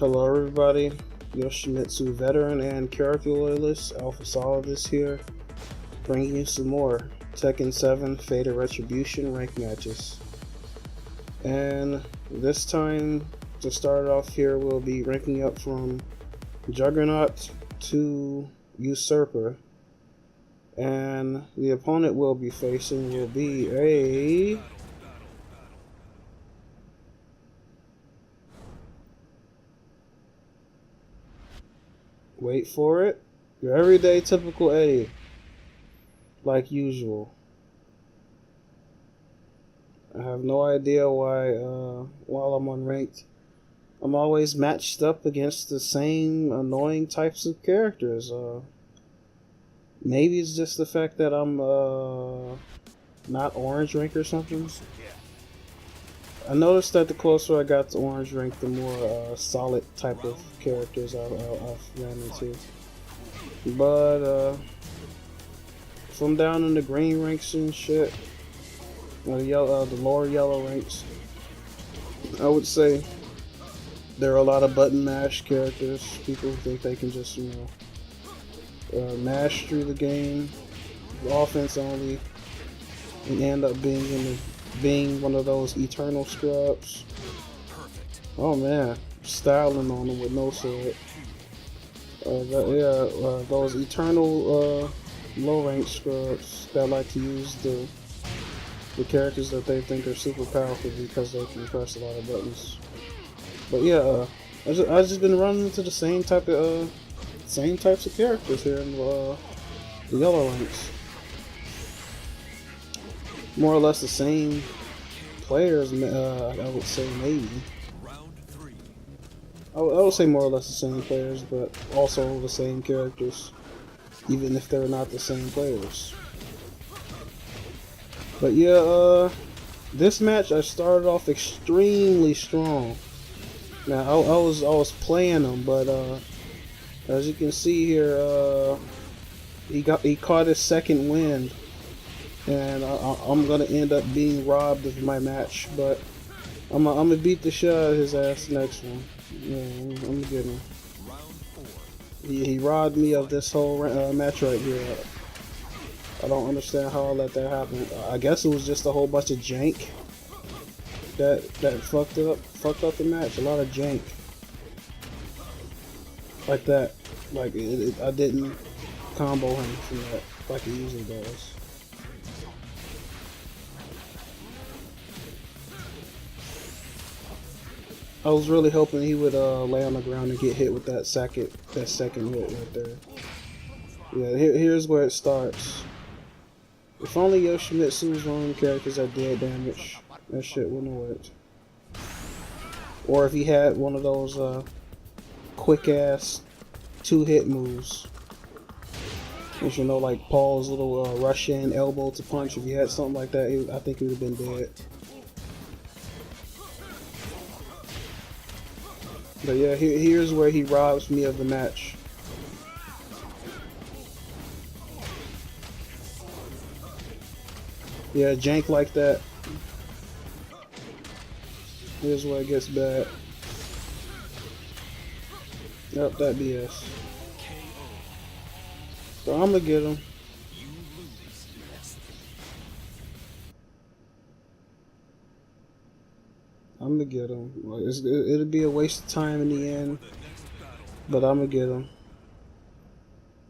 Hello everybody, Yoshimitsu veteran and character loyalist, Alpha-Solidus here, bringing you some more Tekken 7 Fated Retribution rank matches. And this time, to start off here, we'll be ranking up from Juggernaut to Usurper. And the opponent we'll be facing will be a... wait for it. Your everyday typical Eddie. Like usual. I have no idea why while I'm unranked, I'm always matched up against the same annoying types of characters. Maybe it's just the fact that I'm not orange rank or something. I noticed that the closer I got to orange rank, the more solid type of characters I've ran into. But from down in the green ranks and shit, the lower yellow ranks, I would say there are a lot of button mash characters. People who think they can just, mash through the game, offense only, and end up being one of those eternal scrubs. Oh man, styling on them with no sword. Those eternal low rank scrubs that like to use the characters that they think are super powerful because they can press a lot of buttons. But yeah, I just been running into the same types of characters here in the yellow ranks. More or less the same players, I would say maybe. I would say more or less the same players, but also the same characters, even if they're not the same players. But yeah, this match I started off extremely strong. Now I was playing him, but as you can see here, he caught his second wind. And I'm gonna end up being robbed of my match, but I'm gonna beat the shit out of his ass next one. Yeah, I'm gonna get him. He robbed me of this whole match right here. I don't understand how I let that happen. I guess it was just a whole bunch of jank that fucked up the match. A lot of jank like that. Like I didn't combo him from that like it usually does. I was really hoping he would lay on the ground and get hit with that second hit right there. Yeah, here's where it starts. If only Yoshimitsu was one of the characters that did damage, that shit wouldn't have worked. Or if he had one of those quick ass 2-hit moves. As you know, like Paul's little rush in elbow to punch. If he had something like that, I think he would have been dead. But yeah, here's where he robs me of the match. Yeah, jank like that. Here's where it gets bad. Yep, that BS. So I'm gonna get him. I'm gonna get him. It'll be a waste of time in the end, but I'm gonna get him.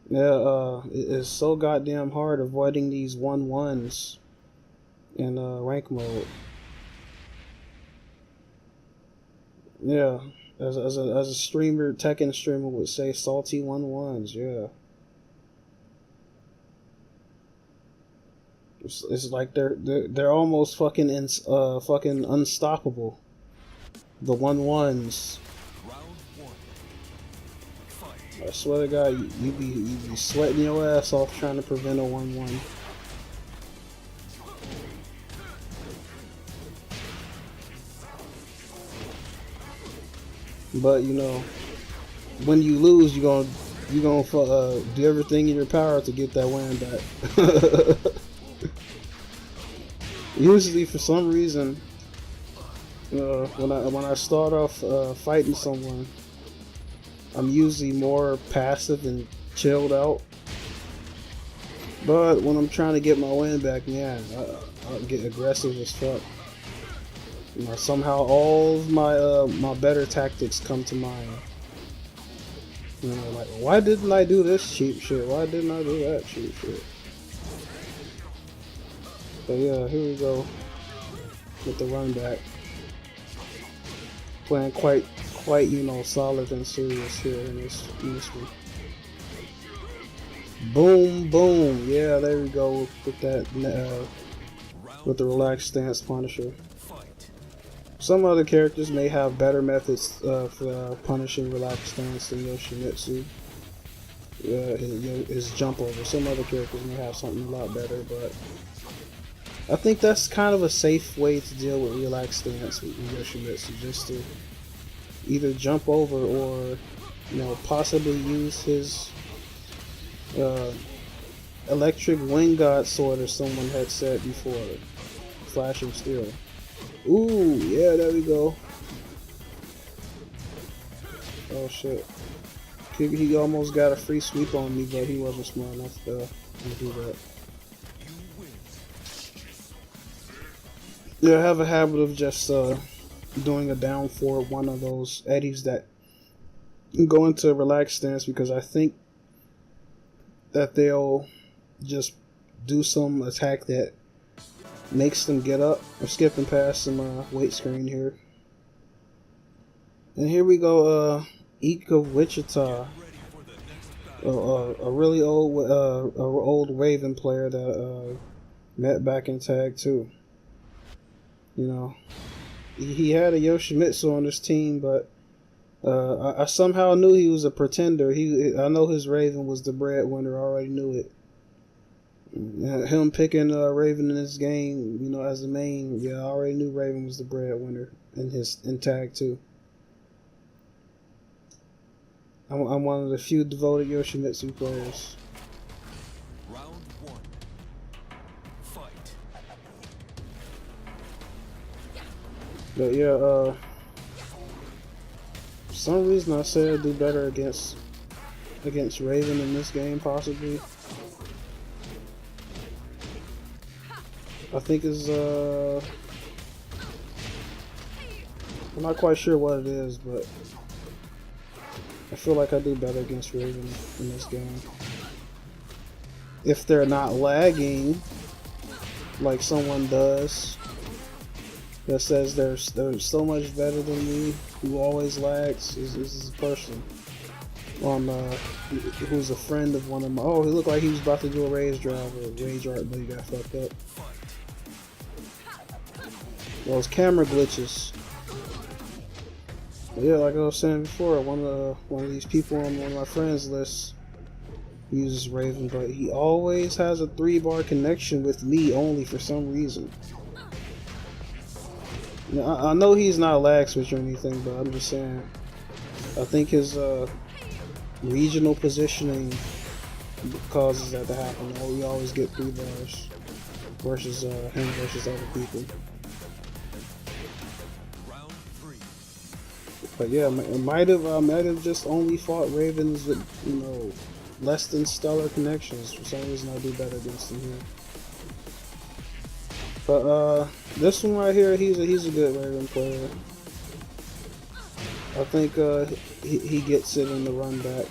Yeah, it's so goddamn hard avoiding these 1-1s in rank mode. Yeah, as a streamer, Tekken streamer would say, salty 1-1s. Yeah, it's like they're almost fucking unstoppable. The 1-1s. I swear to God, you be sweating your ass off trying to prevent a 1-1. But you know, when you lose, you gonna do everything in your power to get that win back. Usually, for some reason, when I start off fighting someone, I'm usually more passive and chilled out. But when I'm trying to get my win back, man, I get aggressive as fuck. You know, somehow all of my my better tactics come to mind. You know, like, why didn't I do this cheap shit? Why didn't I do that cheap shit? But yeah, here we go with the run back. Playing quite you know, solid and serious here in this one. Boom, boom. Yeah, there we go with that with the relaxed stance Punisher. Some other characters may have better methods for punishing relaxed stance than Yoshimitsu. His jump over. Some other characters may have something a lot better, but I think that's kind of a safe way to deal with relaxed stance with Yoshimitsu, just to either jump over or, you know, possibly use his electric wing god sword, as someone had said before, flashing steel. Ooh, yeah, there we go. Oh shit. He almost got a free sweep on me, but he wasn't smart enough to do that. Yeah, I have a habit of just doing a down for one of those eddies that go into relaxed stance, because I think that they'll just do some attack that makes them get up. I'm skipping past some weight screen here. And here we go, Eek of Wichita. A really old Raven player that met back in Tag 2. You know, he had a Yoshimitsu on his team, but I somehow knew he was a pretender. I know his Raven was the breadwinner. I already knew it. Him picking Raven in this game, you know, as the main, yeah, I already knew Raven was the breadwinner in Tag 2. I'm one of the few devoted Yoshimitsu players. Round 1. Fight. But yeah, for some reason I said I'd do better against Raven in this game, possibly. I think is I'm not quite sure what it is, but I feel like I do better against Raven in this game. If they're not lagging like someone does that says they're so much better than me, who always lags, is a person on who's a friend of one of my. Oh, he looked like he was about to do a rage drive or rage art, but he got fucked up. Those camera glitches. But yeah, like I was saying before, one of these people on one of my friends list uses Raven, but he always has a 3-bar connection with me only for some reason. Now, I know he's not a lag switch or anything, but I'm just saying, I think his regional positioning causes that to happen. We always get 3 bars versus him versus other people. But yeah, I might have just only fought Ravens with, you know, less than stellar connections. For some reason I do better against him here. But this one right here, he's a good Raven player. I think he gets it in the run back.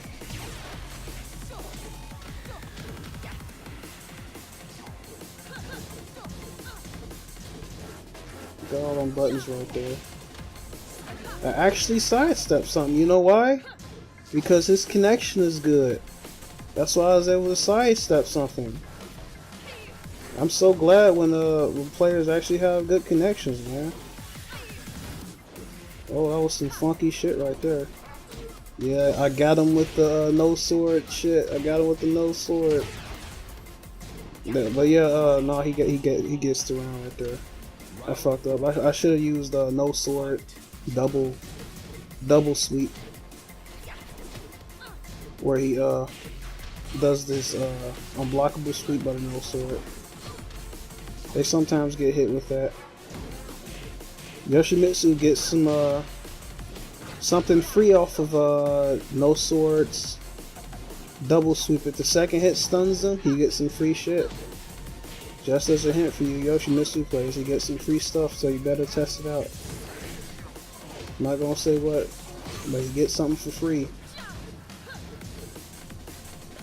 Got all them buttons right there. I actually sidestepped something. You know why? Because his connection is good. That's why I was able to sidestep something. I'm so glad when players actually have good connections, man. Oh, that was some funky shit right there. Yeah, I got him with the no sword shit. I got him with the no sword. But yeah, no, he gets the round right there. I fucked up. I should have used no sword. Double sweep, where he does this unblockable sweep but a no sword. They sometimes get hit with that. Yoshimitsu gets some something free off of no swords. Double sweep. If the second hit stuns him, he gets some free shit. Just as a hint for you Yoshimitsu players, he gets some free stuff, so you better test it out. I'm not gonna say what, but he gets something for free.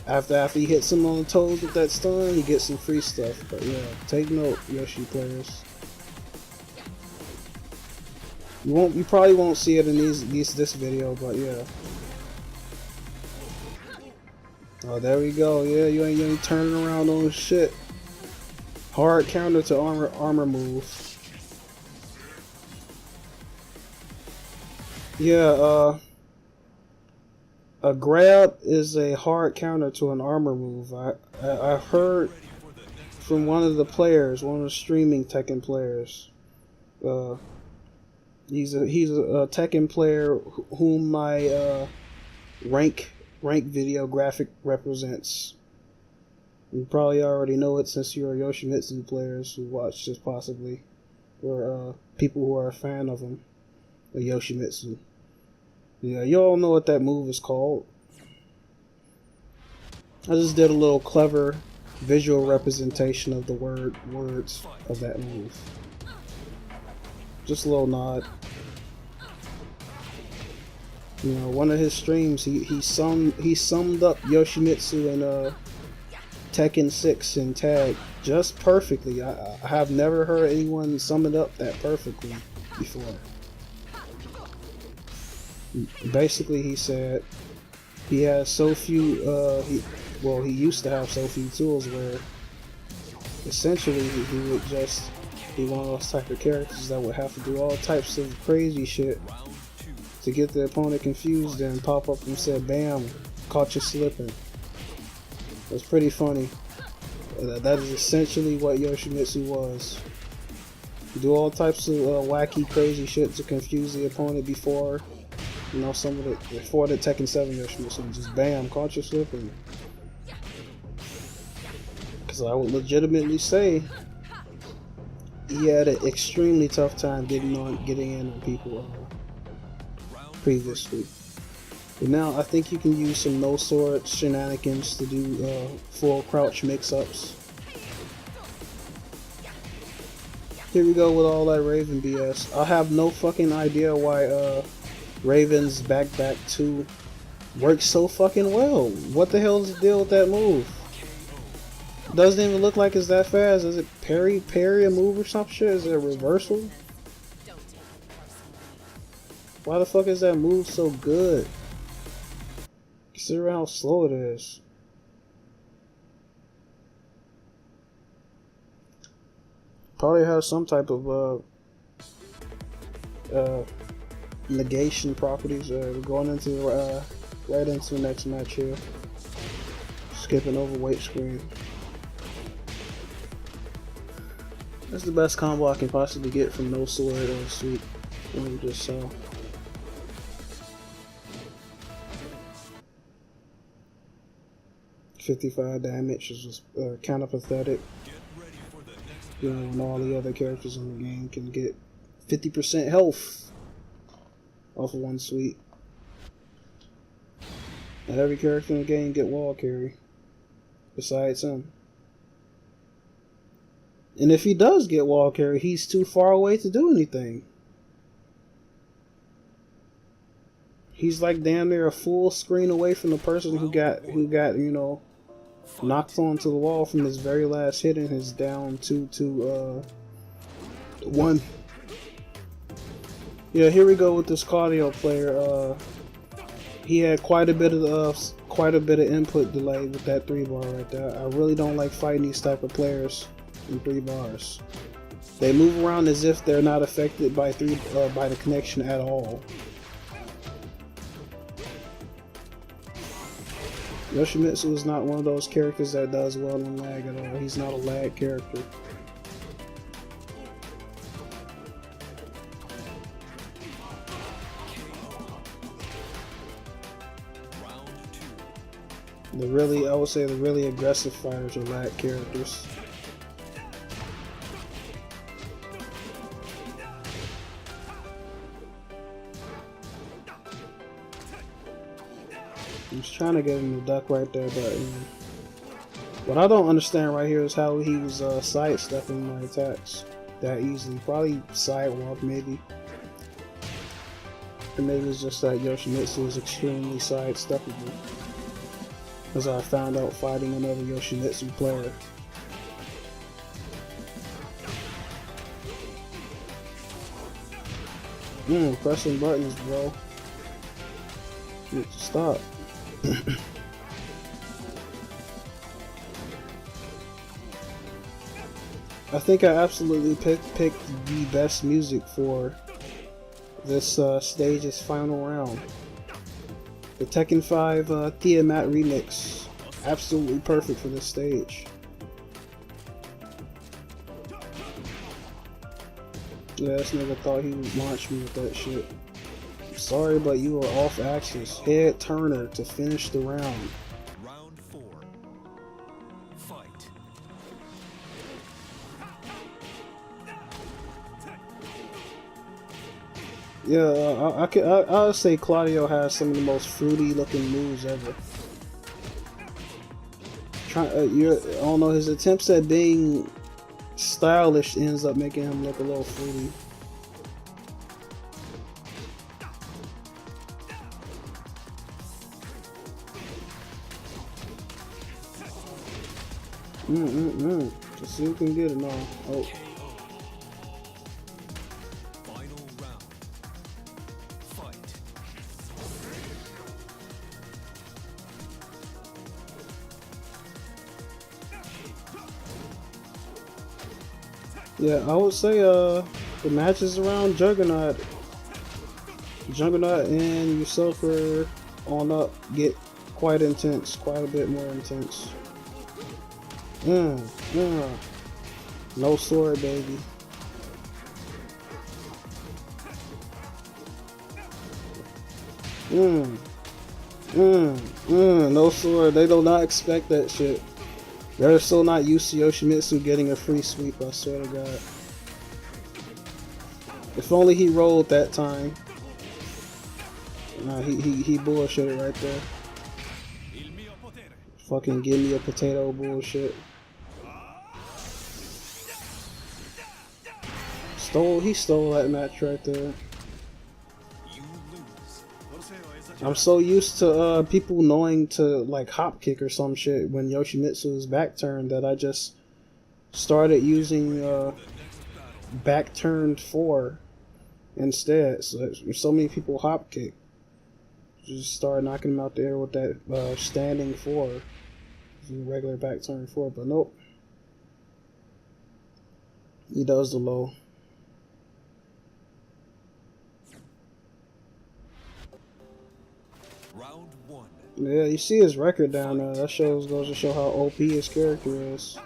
After he hits him on the toes with that stun, he gets some free stuff. But yeah, take note, Yoshi players. You probably won't see it in this video, but yeah. Oh, there we go. Yeah, you ain't turning around on shit. Hard counter to armor move. Yeah, a grab is a hard counter to an armor move. I heard from one of the players, one of the streaming Tekken players. He's a Tekken player whom my rank video graphic represents. You probably already know it since you're Yoshimitsu players who watch this possibly, or people who are a fan of him, Yoshimitsu. Yeah, you all know what that move is called. I just did a little clever visual representation of the words of that move. Just a little nod. You know, one of his streams, he summed up Yoshimitsu in Tekken 6 in tag just perfectly. I have never heard anyone sum it up that perfectly before. Basically, he said he has so few. He used to have so few tools where essentially he would just be one of those type of characters that would have to do all types of crazy shit to get the opponent confused and pop up and say, "Bam, caught you slipping." It's pretty funny. That is essentially what Yoshimitsu was. You do all types of wacky, crazy shit to confuse the opponent before. You know, before the Tekken 7 Yoshimitsu, just bam, caught you slipping. Because I would legitimately say he had an extremely tough time getting in on people previously. But now I think you can use some no sword shenanigans to do full crouch mix-ups. Here we go with all that Raven BS. I have no fucking idea why Raven's back 2 works so fucking well. What the hell is the deal with that move? Doesn't even look like it's that fast. Is it parry a move or some shit? Is it a reversal? Why the fuck is that move so good? Consider how slow it is. Probably has some type of negation properties. We're going into right into the next match here. Skipping over weight screen. That's the best combo I can possibly get from no sword or sweep. What we just saw. $55 damage is just kind of pathetic. You know, when all the other characters in the game can get 50% health off of one sweep. And every character in the game get wall carry, besides him. And if he does get wall carry, he's too far away to do anything. He's like damn near a full screen away from the person who got you know, knocked onto the wall from his very last hit in his down 2-1. Yeah, here we go with this Claudio player. He had quite a bit of input delay with that 3-bar right there. I really don't like fighting these type of players in 3 bars. They move around as if they're not affected by the connection at all. Yoshimitsu is not one of those characters that does well in lag at all. He's not a lag character. I would say the really aggressive fighters are lag characters. I was trying to get him to duck right there, but what I don't understand right here is how he was sidestepping my attacks that easily. Probably sidewalk, maybe. Or maybe it's just that Yoshimitsu is extremely sidesteppable. As I found out fighting another Yoshimitsu player. Pressing buttons, bro. You need to stop. I think I absolutely picked the best music for this stage's final round. The Tekken 5 Tiamat remix. Absolutely perfect for this stage. Yeah, this nigga thought he would launch me with that shit. I'm sorry, but you are off axis. Head turner to finish the round. Round 4. Fight. Yeah, I would say Claudio has some of the most fruity looking moves ever. I don't know, his attempts at being stylish ends up making him look a little fruity. Just see who can get it now. Oh. Final round. Fight. Yeah, I would say the matches around Juggernaut and Usurper on up get quite intense, quite a bit more intense. No sword, baby. No sword. They do not expect that shit. They're so not used to Yoshimitsu getting a free sweep, I swear to God. If only he rolled that time. Nah, he bullshitted right there. Fucking give me a potato bullshit. He stole that match right there. I'm so used to people knowing to like hop kick or some shit when Yoshimitsu is back turned that I just started using back turned 4 instead. So many people hop kick. Just started knocking him out the air with that standing 4. Regular back turn 4, but nope. He does the low. Round 1. Yeah, you see his record down there. That goes to show how OP his character is.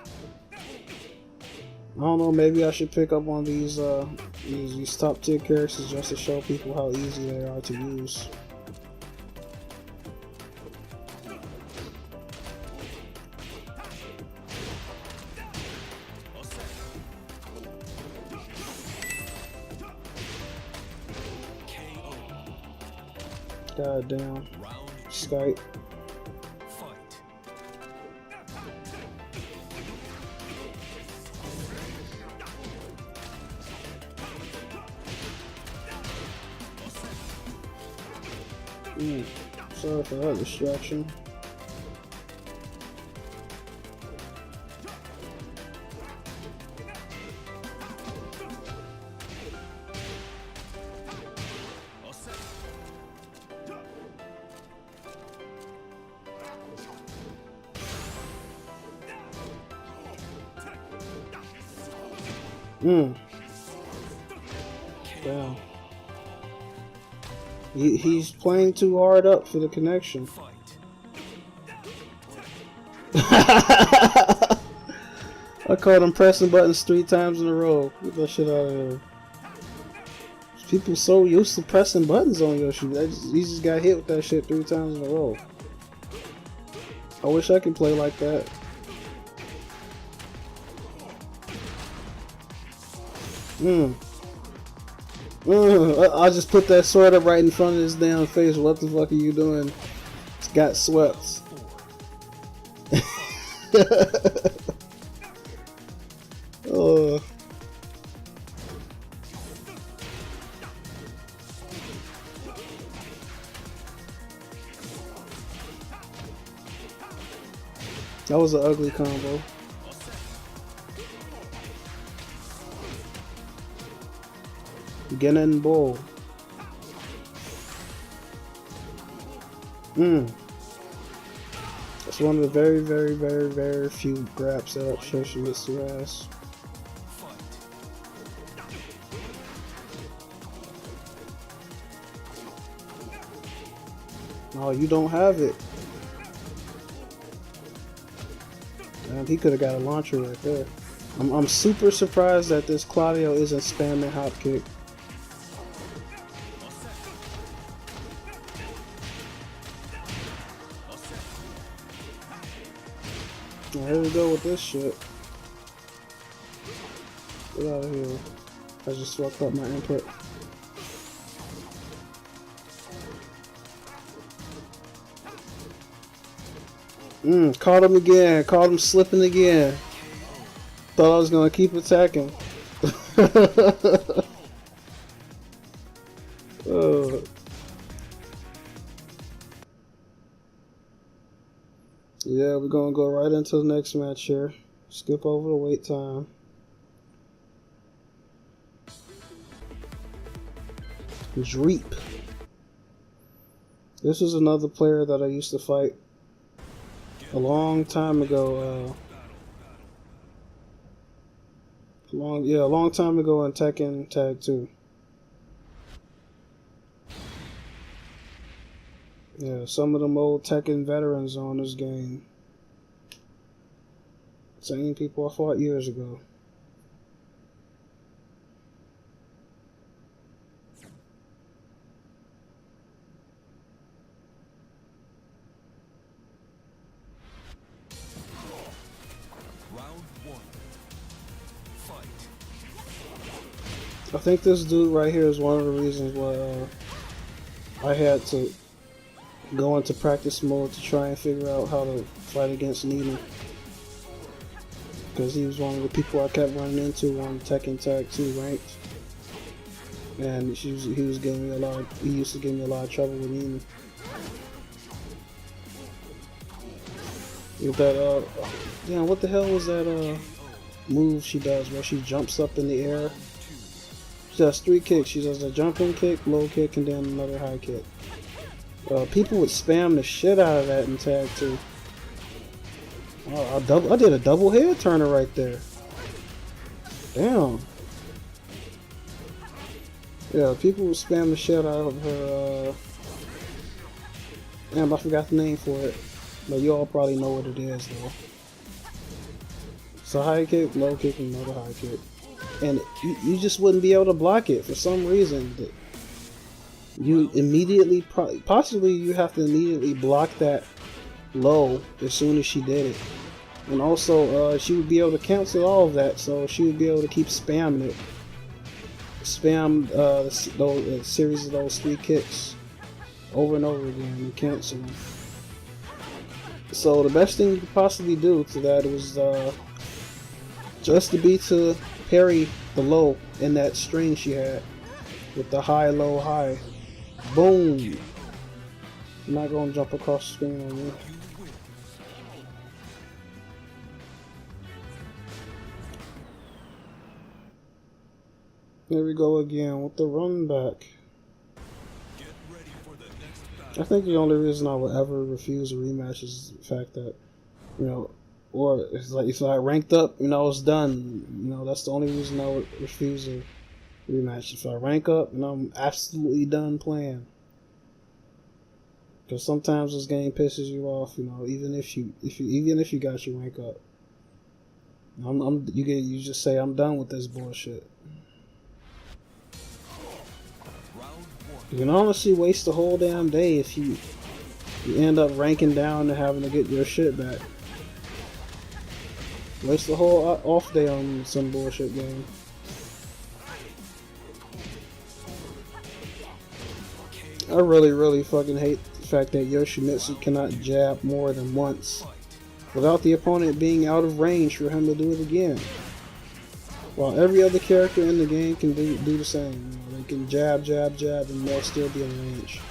I don't know. Maybe I should pick up one of these top tier characters just to show people how easy they are to use. God damn. Skype. Fight. Sorry for that distraction. Damn. He's playing too hard up for the connection. I caught him pressing buttons 3 times in a row. Get that shit out of here. People so used to pressing buttons on Yoshi. He just got hit with that shit 3 times in a row. I wish I could play like that. I just put that sword up right in front of his damn face. What the fuck are you doing? Got swept. Oh. That was an ugly combo. Genin Bull. That's one of the very few grab setups Yoshimitsu has. No, you don't have it. Man, he could have got a launcher right there. I'm super surprised that this Claudio isn't spamming hop kick. Well, here we go with this shit. Get out of here. I just swapped up my input. Caught him again. Caught him slipping again. Thought I was gonna keep attacking. Yeah, we're gonna go right into the next match here. Skip over the wait time. Dreep. This is another player that I used to fight a long time ago. A long time ago in Tekken Tag 2. Yeah, some of them old Tekken veterans on this game. Same people I fought years ago. I think this dude right here is one of the reasons why I had to go into practice mode to try and figure out how to fight against Nina. Because he was one of the people I kept running into on Tekken Tag 2 ranked. And he used to give me a lot of trouble with Nina. With that, damn, what the hell was that move she does where she jumps up in the air? She does 3 kicks. She does a jumping kick, low kick, and then another high kick. People would spam the shit out of that in Tag 2. Oh, I did a double head turner right there. Damn. Yeah, people would spam the shit out of her. Damn, I forgot the name for it. But you all probably know what it is, though. It's a high kick, low kick, and another high kick. And you just wouldn't be able to block it for some reason. You immediately, possibly you have to immediately block that low as soon as she did it. And also, she would be able to cancel all of that, so she would be able to keep spamming it. Spam a series of those 3 kicks over and over again and cancel them. So the best thing you could possibly do to that was just to parry the low in that string she had with the high, low, high. Boom! You're not gonna jump across the screen on me. Here we go again with the run back. I think the only reason I would ever refuse a rematch is the fact that, or it's like if I ranked up, it's done. That's the only reason I would refuse a rematch. If I rank up and I'm absolutely done playing. Because sometimes this game pisses you off, even if you got your rank up. You just say I'm done with this bullshit. You can honestly waste the whole damn day if you end up ranking down and having to get your shit back. Waste the whole off day on some bullshit game. I really fucking hate the fact that Yoshimitsu cannot jab more than once without the opponent being out of range for him to do it again. While every other character in the game can do the same. You know, they can jab, and they'll still be in range.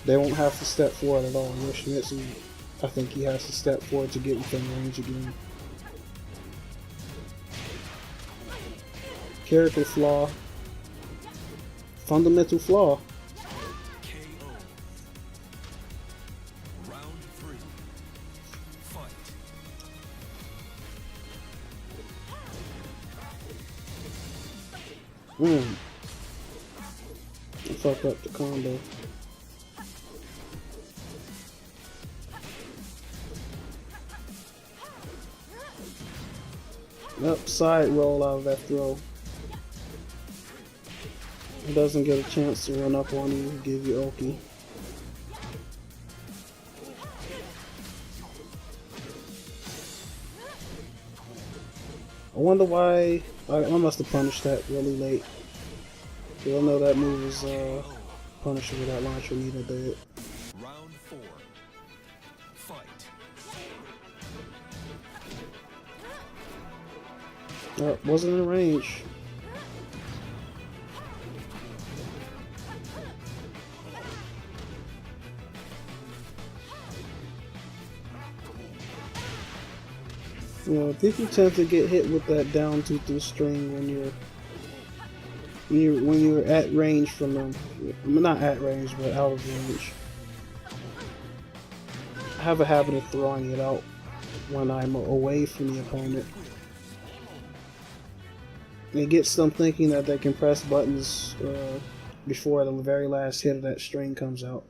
They won't have to step forward at all. Yoshimitsu, I think he has to step forward to get within range again. Character flaw. Fundamental flaw. KO. Round 3. Fight. I fucked up the combo. Yep, side roll out of that throw. He doesn't get a chance to run up on you, give you Oki. I wonder why I must have punished that really late. You all know that move is punished with that launcher needle did. Round 4. Fight. Wasn't in range. You know, people tend to get hit with that down to the string when you're at range from them. I mean, not at range, but out of range. I have a habit of throwing it out when I'm away from the opponent. It gets them thinking that they can press buttons before the very last hit of that string comes out.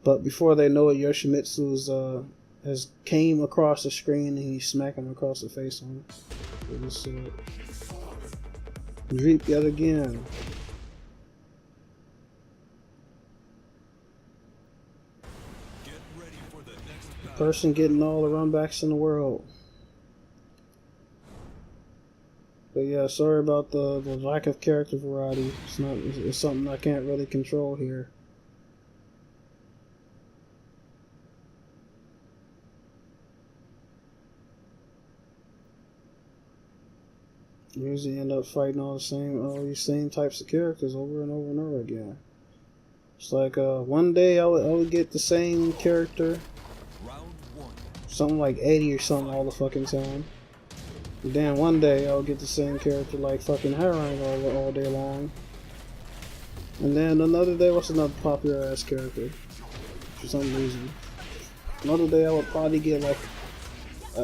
But before they know it, Yoshimitsu has came across the screen and he's smacking across the face on it. With his sword. Reap yet again. Get ready for the next battle. Person getting all the runbacks in the world. But yeah, sorry about the lack of character variety. It's something I can't really control here. Usually end up fighting all these same types of characters over and over and over again. It's like one day I would get the same character, Round 1. something like 80 or something all the fucking time. And then one day I'll get the same character like fucking Harang all day long. And then another day, what's another popular ass character? For some reason. Another day I would probably get like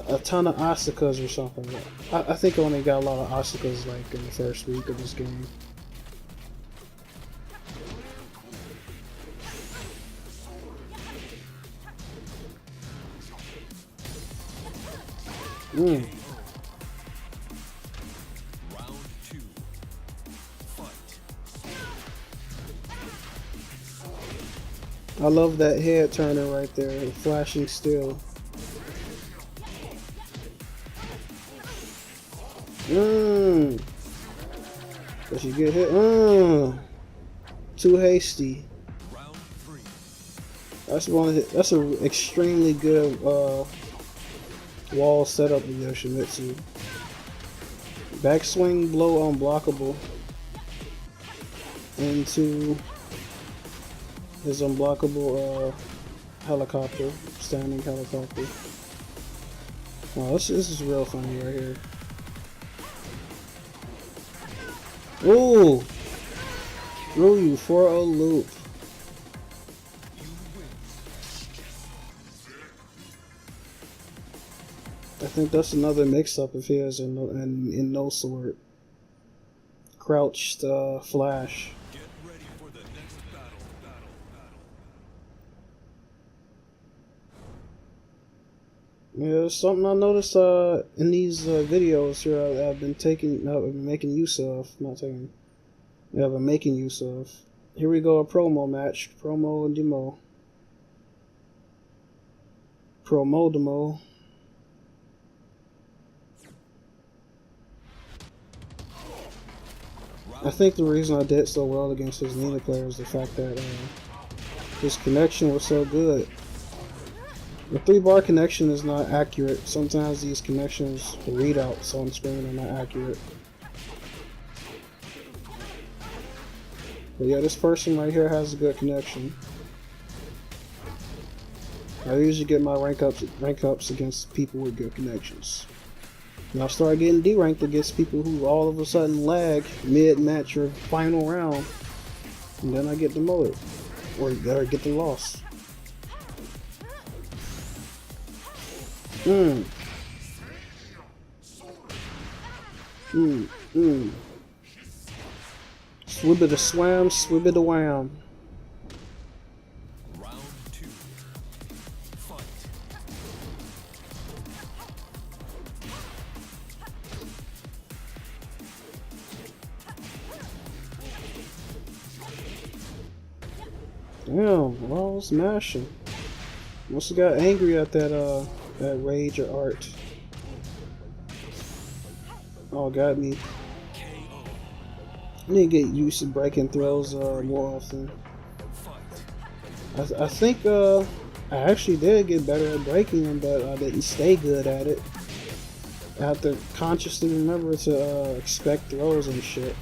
a ton of Asukas or something. I think I only got a lot of Asukas like in the first week of this game. Round 2. Fight. I love that head turner right there, flashing still. Does she get hit? Too hasty. Round 3. That's an extremely good wall setup with Yoshimitsu. Backswing blow unblockable into his unblockable helicopter, standing helicopter. Wow, this is real funny right here. Ooh! Threw you for a loop. I think that's another mix-up of his in No Sword. Crouched flash. Get ready for the next battle. Yeah, something I noticed in these videos here I've been making use of. Not taking. Yeah, I've been making use of. Here we go, a promo match. Promo demo. Promo demo. Round I think the reason I did so well against his Nina player is the fact that his connection was so good. The 3-bar connection is not accurate. Sometimes these connections, the readouts on the screen are not accurate. But yeah, this person right here has a good connection. I usually get my rank ups against people with good connections. And I start getting D-ranked against people who all of a sudden lag mid-match or final round. And then I get demoted. Or get the loss. Swibby swam, swibby wham. Round 2. Fight. Damn, well, smashing. Must have got angry at that rage or art. Oh, got me. I need to get used to breaking throws more often. I think I actually did get better at breaking them, but I didn't stay good at it. I have to consciously remember to expect throws and shit.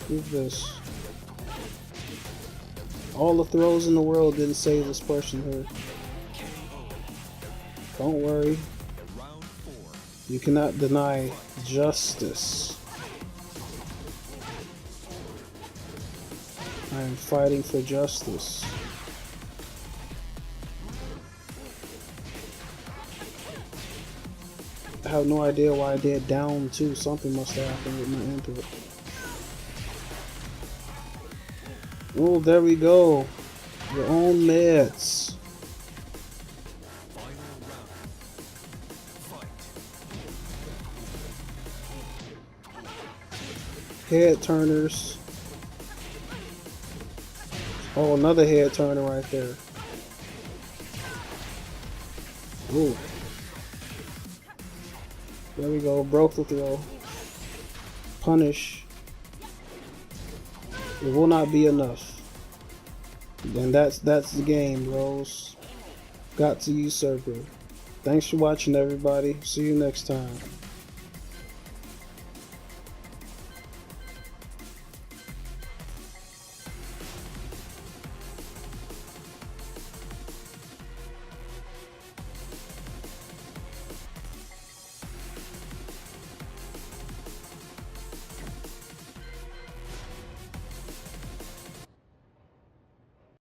Who's this? All the throws in the world didn't save this person here. Don't worry. You cannot deny justice. I am fighting for justice. I have no idea why I did down 2. Something must have happened with my input. Oh, there we go. Your own meds. Head turners. Oh, another head turner right there. Ooh. There we go. Broke the throw. Punish. It will not be enough. And that's the game, bros. Got to Usurper. Thanks for watching, everybody. See you next time.